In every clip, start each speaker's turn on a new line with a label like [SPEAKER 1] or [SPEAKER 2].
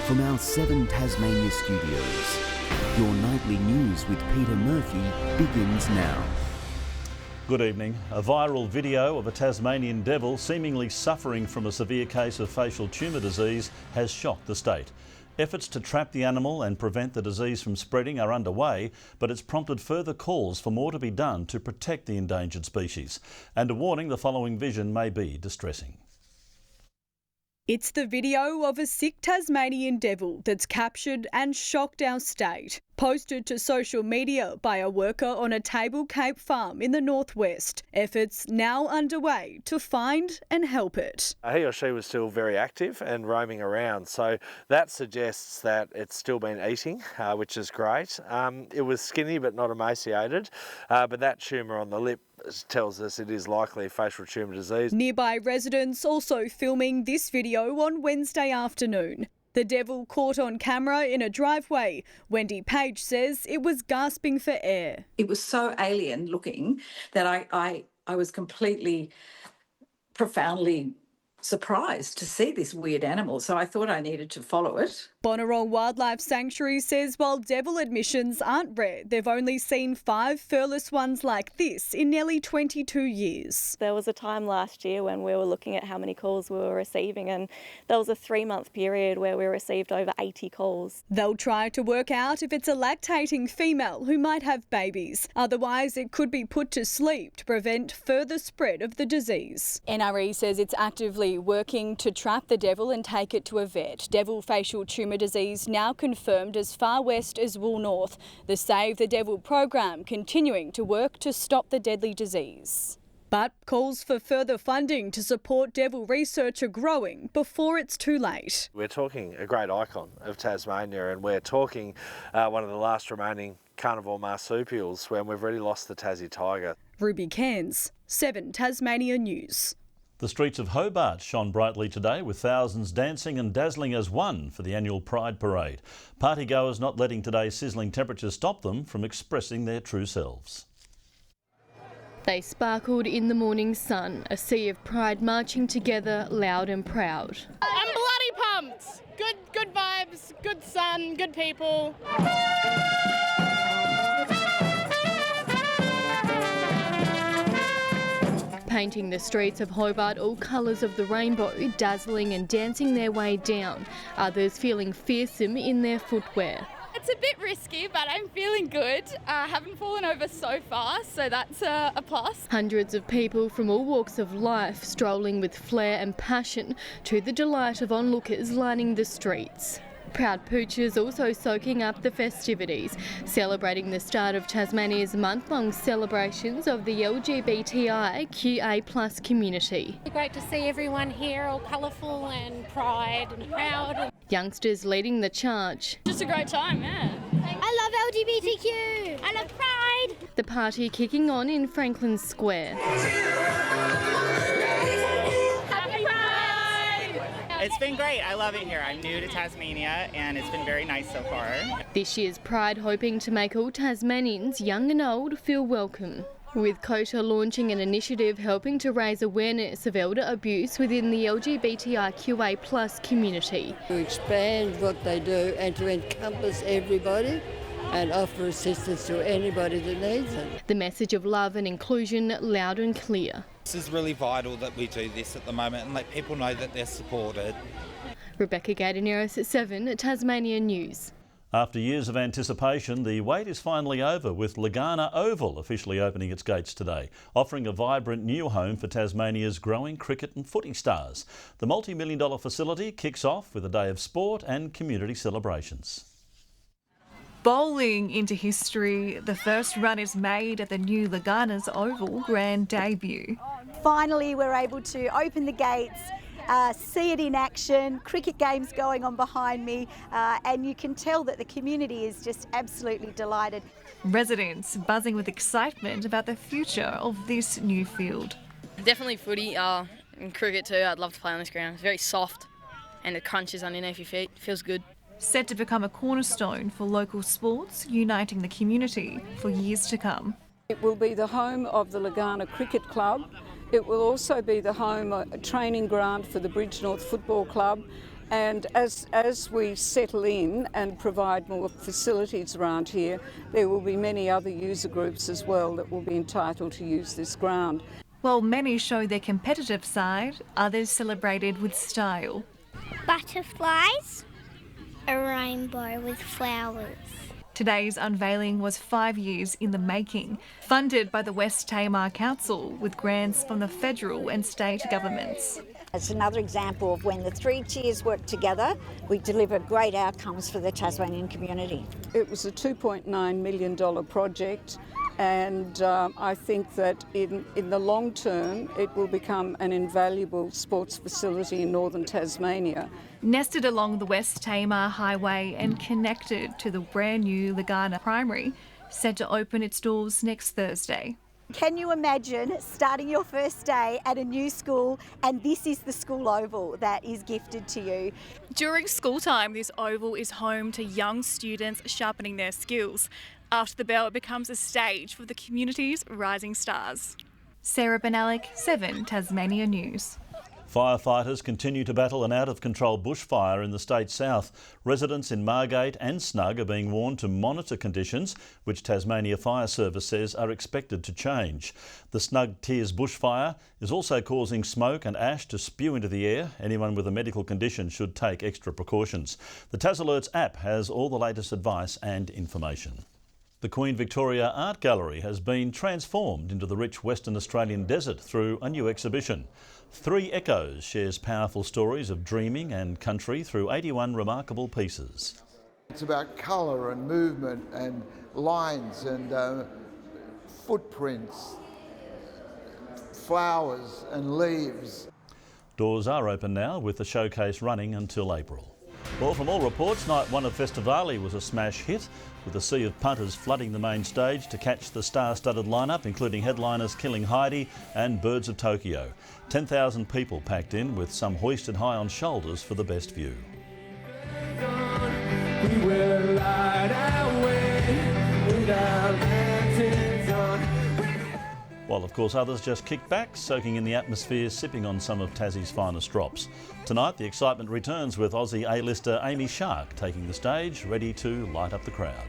[SPEAKER 1] From our 7 Tasmania studios, your nightly news with Peter Murphy begins now.
[SPEAKER 2] Good evening. A viral video of a Tasmanian devil seemingly suffering from a severe case of facial tumour disease has shocked the state. Efforts to trap the animal and prevent the disease from spreading are underway, but it's prompted further calls for more to be done to protect the endangered species. And a warning, the following vision may be distressing.
[SPEAKER 3] It's the video of a sick Tasmanian devil that's captured and shocked our state. Posted to social media by a worker on a Table Cape farm in the northwest. Efforts now underway to find and help it.
[SPEAKER 4] He or she was still very active and roaming around, so that suggests that it's still been eating, which is great. It was skinny but not emaciated, but that tumour on the lip tells us it is likely facial tumour disease.
[SPEAKER 3] Nearby residents also filming this video on Wednesday afternoon. The devil caught on camera in a driveway. Wendy Page says it was gasping for air.
[SPEAKER 5] It was so alien looking that I was completely, profoundly surprised to see this weird animal, so I thought I needed to follow it.
[SPEAKER 3] Bonnarong Wildlife Sanctuary says while devil admissions aren't rare, they've only seen 5 furless ones like this in nearly 22 years.
[SPEAKER 6] There was a time last year when we were looking at how many calls we were receiving, and there was a 3-month period where we received over 80 calls.
[SPEAKER 3] They'll try to work out if it's a lactating female who might have babies. Otherwise, it could be put to sleep to prevent further spread of the disease. NRE says it's actively working to trap the devil and take it to a vet. Devil facial tumour disease now confirmed as far west as Woolnorth. The Save the Devil program continuing to work to stop the deadly disease. But calls for further funding to support devil research are growing before it's too late.
[SPEAKER 4] We're talking a great icon of Tasmania, and we're talking one of the last remaining carnivore marsupials when we've already lost the Tassie tiger.
[SPEAKER 3] Ruby Cairns, 7 Tasmania News.
[SPEAKER 2] The streets of Hobart shone brightly today with thousands dancing and dazzling as one for the annual Pride Parade. Partygoers not letting today's sizzling temperatures stop them from expressing their true selves.
[SPEAKER 7] They sparkled in the morning sun, a sea of pride marching together loud and proud.
[SPEAKER 8] I'm bloody pumped. Good vibes, good sun, good people.
[SPEAKER 7] Painting the streets of Hobart all colours of the rainbow, dazzling and dancing their way down. Others feeling fearsome in their footwear.
[SPEAKER 8] It's a bit risky, but I'm feeling good. I haven't fallen over so far, so that's a plus.
[SPEAKER 7] Hundreds of people from all walks of life strolling with flair and passion to the delight of onlookers lining the streets. Proud poochers also soaking up the festivities, celebrating the start of Tasmania's month-long celebrations of the LGBTIQA+ community.
[SPEAKER 9] Great to see everyone here, all colourful and pride and proud.
[SPEAKER 7] Youngsters leading the charge.
[SPEAKER 8] Just a great time, yeah.
[SPEAKER 9] I love LGBTQ. I love pride.
[SPEAKER 7] The party kicking on in Franklin Square.
[SPEAKER 10] It's been great. I love it here. I'm new to Tasmania and it's been very nice so far.
[SPEAKER 7] This year's Pride hoping to make all Tasmanians, young and old, feel welcome. With COTA launching an initiative helping to raise awareness of elder abuse within the LGBTIQA+ community.
[SPEAKER 11] To expand what they do and to encompass everybody and offer assistance to anybody that needs it.
[SPEAKER 7] The message of love and inclusion loud and clear.
[SPEAKER 12] This is really vital that we do this at the moment and let people know that they're supported.
[SPEAKER 7] Rebecca Gaidaneros at 7 Tasmania News.
[SPEAKER 2] After years of anticipation, the wait is finally over, with Lagana Oval officially opening its gates today, offering a vibrant new home for Tasmania's growing cricket and footy stars. The multi-million-dollar facility kicks off with a day of sport and community celebrations.
[SPEAKER 13] Bowling into history, the first run is made at the new Lagana's Oval grand debut.
[SPEAKER 14] Finally, we're able to open the gates, see it in action, cricket games going on behind me, and you can tell that the community is just absolutely delighted.
[SPEAKER 13] Residents buzzing with excitement about the future of this new field.
[SPEAKER 15] Definitely footy and cricket too. I'd love to play on this ground. It's very soft and it crunches underneath your feet. Feels good.
[SPEAKER 13] Set to become a cornerstone for local sports, uniting the community for years to come.
[SPEAKER 16] It will be the home of the Lagana Cricket Club. It will also be the home, a training ground for the Bridge North Football Club And as we settle in and provide more facilities around here, there will be many other user groups as well that will be entitled to use this ground.
[SPEAKER 13] While many show their competitive side, others celebrated with style.
[SPEAKER 17] Butterflies, a rainbow with flowers.
[SPEAKER 13] Today's unveiling was 5 years in the making, funded by the West Tamar Council with grants from the federal and state governments.
[SPEAKER 18] It's another example of when the three tiers work together, we deliver great outcomes for the Tasmanian community.
[SPEAKER 16] It was a $2.9 million project, and I think that in the long term it will become an invaluable sports facility in northern Tasmania.
[SPEAKER 13] Nested along the West Tamar Highway and connected to the brand new Lagana Primary, set to open its doors next Thursday.
[SPEAKER 14] Can you imagine starting your first day at a new school and this is the school oval that is gifted to you?
[SPEAKER 19] During school time, this oval is home to young students sharpening their skills. After the bell, it becomes a stage for the community's rising stars.
[SPEAKER 13] Sarah Benalik, 7 Tasmania News.
[SPEAKER 2] Firefighters continue to battle an out-of-control bushfire in the state's south. Residents in Margate and Snug are being warned to monitor conditions, which Tasmania Fire Service says are expected to change. The Snug Tiers bushfire is also causing smoke and ash to spew into the air. Anyone with a medical condition should take extra precautions. The Tas Alerts app has all the latest advice and information. The Queen Victoria Art Gallery has been transformed into the rich Western Australian desert through a new exhibition. 3 Echoes shares powerful stories of dreaming and country through 81 remarkable pieces.
[SPEAKER 20] It's about colour and movement and lines and footprints, flowers and leaves.
[SPEAKER 2] Doors are open now, with the showcase running until April. Well, from all reports, night 1 of Festivali was a smash hit, with a sea of punters flooding the main stage to catch the star-studded lineup, including headliners Killing Heidi and Birds of Tokyo. 10,000 people packed in, with some hoisted high on shoulders for the best view. We will light our way with our lanterns on. While of course others just kick back, soaking in the atmosphere, sipping on some of Tassie's finest drops. Tonight the excitement returns with Aussie A-lister Amy Shark taking the stage, ready to light up the crowd.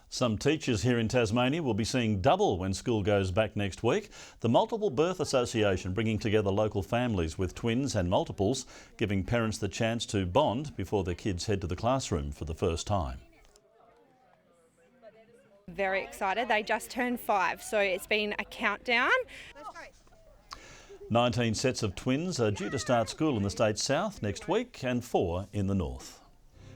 [SPEAKER 2] Some teachers here in Tasmania will be seeing double when school goes back next week. The Multiple Birth Association bringing together local families with twins and multiples, giving parents the chance to bond before their kids head to the classroom for the first time.
[SPEAKER 21] Very excited. They just turned 5, so it's been a countdown.
[SPEAKER 2] 19 sets of twins are due to start school in the state's south next week and 4 in the north.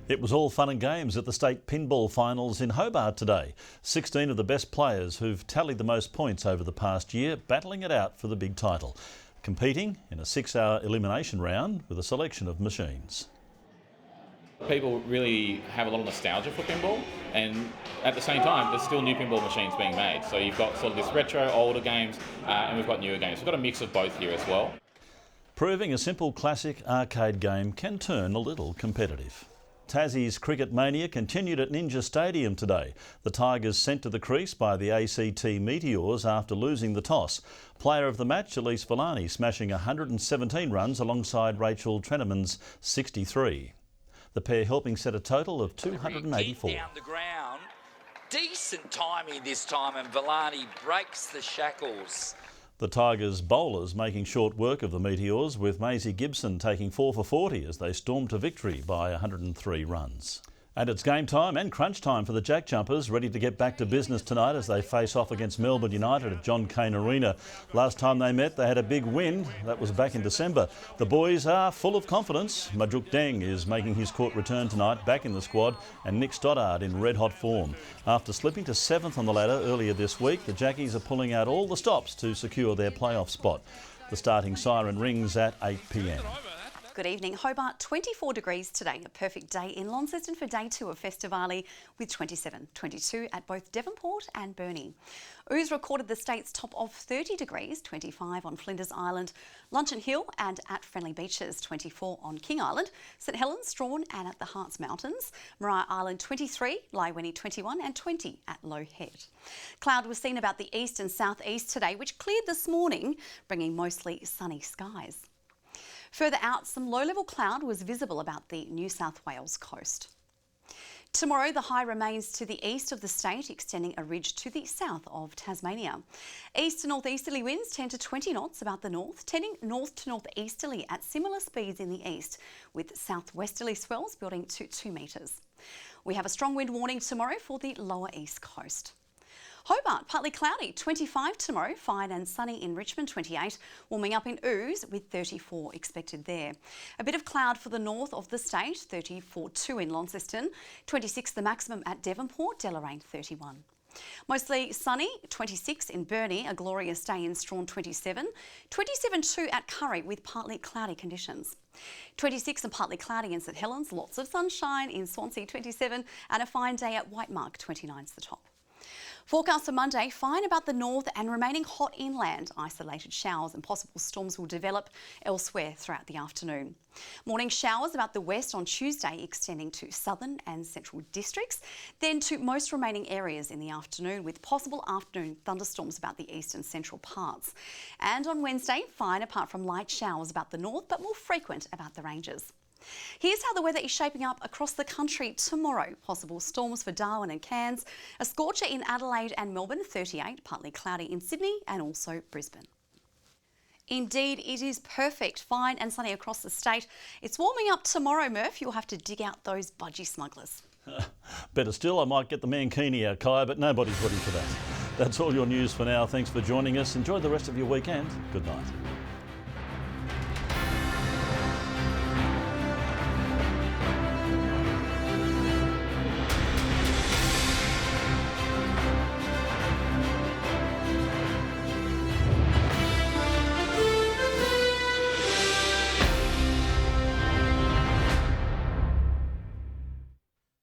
[SPEAKER 2] It was all fun and games at the state pinball finals in Hobart today. 16 of the best players who've tallied the most points over the past year battling it out for the big title, competing in a 6-hour elimination round with a selection of machines.
[SPEAKER 22] People really have a lot of nostalgia for pinball, and at the same time there's still new pinball machines being made. So you've got sort of this retro, older games, and we've got newer games. We've got a mix of both here as well.
[SPEAKER 2] Proving a simple classic arcade game can turn a little competitive. Tassie's cricket mania continued at Ninja Stadium today. The Tigers sent to the crease by the ACT Meteors after losing the toss. Player of the match, Elise Villani, smashing 117 runs alongside Rachel Treneman's 63. The pair helping set a total of 284.
[SPEAKER 23] Down the ground. Decent timing this time, and Villani breaks the shackles.
[SPEAKER 2] The Tigers bowlers making short work of the Meteors, with Maisie Gibson taking 4 for 40 as they stormed to victory by 103 runs. And it's game time and crunch time for the Jack Jumpers, ready to get back to business tonight as they face off against Melbourne United at John Cain Arena. Last time they met, they had a big win. That was back in December. The boys are full of confidence. Majuk Deng is making his court return tonight, back in the squad, and Nick Stoddard in red-hot form. After slipping to 7th on the ladder earlier this week, the Jackies are pulling out all the stops to secure their playoff spot. The starting siren rings at 8 p.m.
[SPEAKER 24] Good evening. Hobart, 24 degrees today. A perfect day in Launceston for day 2 of Festivali, with 27, 22 at both Devonport and Burnie. Ooze recorded the state's top of 30 degrees, 25 on Flinders Island, Luncheon Hill and at Friendly Beaches, 24 on King Island, St Helens, Strawn and at the Hearts Mountains, Maria Island 23, Laiweni 21 and 20 at Low Head. Cloud was seen about the east and southeast today, which cleared this morning, bringing mostly sunny skies. Further out, some low-level cloud was visible about the New South Wales coast. Tomorrow, the high remains to the east of the state, extending a ridge to the south of Tasmania. East to northeasterly winds 10 to 20 knots about the north, tending north to northeasterly at similar speeds in the east, with southwesterly swells building to 2 metres. We have a strong wind warning tomorrow for the lower east coast. Hobart, partly cloudy, 25 tomorrow, fine and sunny in Richmond, 28, warming up in Ouse with 34 expected there. A bit of cloud for the north of the state, 34.2 in Launceston, 26 the maximum at Devonport, Deloraine 31. Mostly sunny, 26 in Burnie, a glorious day in Strawn 27, 27.2 at Curry with partly cloudy conditions. 26 and partly cloudy in St Helens, lots of sunshine in Swansea 27 and a fine day at Whitemark 29's the top. Forecast for Monday, fine about the north and remaining hot inland. Isolated showers and possible storms will develop elsewhere throughout the afternoon. Morning showers about the west on Tuesday, extending to southern and central districts, then to most remaining areas in the afternoon with possible afternoon thunderstorms about the east and central parts. And on Wednesday, fine apart from light showers about the north, but more frequent about the ranges. Here's how the weather is shaping up across the country tomorrow. Possible storms for Darwin and Cairns, a scorcher in Adelaide and Melbourne, 38, partly cloudy in Sydney and also Brisbane. Indeed, it is perfect, fine and sunny across the state. It's warming up tomorrow, Murph. You'll have to dig out those budgie smugglers.
[SPEAKER 2] Better still, I might get the mankini out, Kai, but nobody's ready for that. That's all your news for now. Thanks for joining us. Enjoy the rest of your weekend. Good night.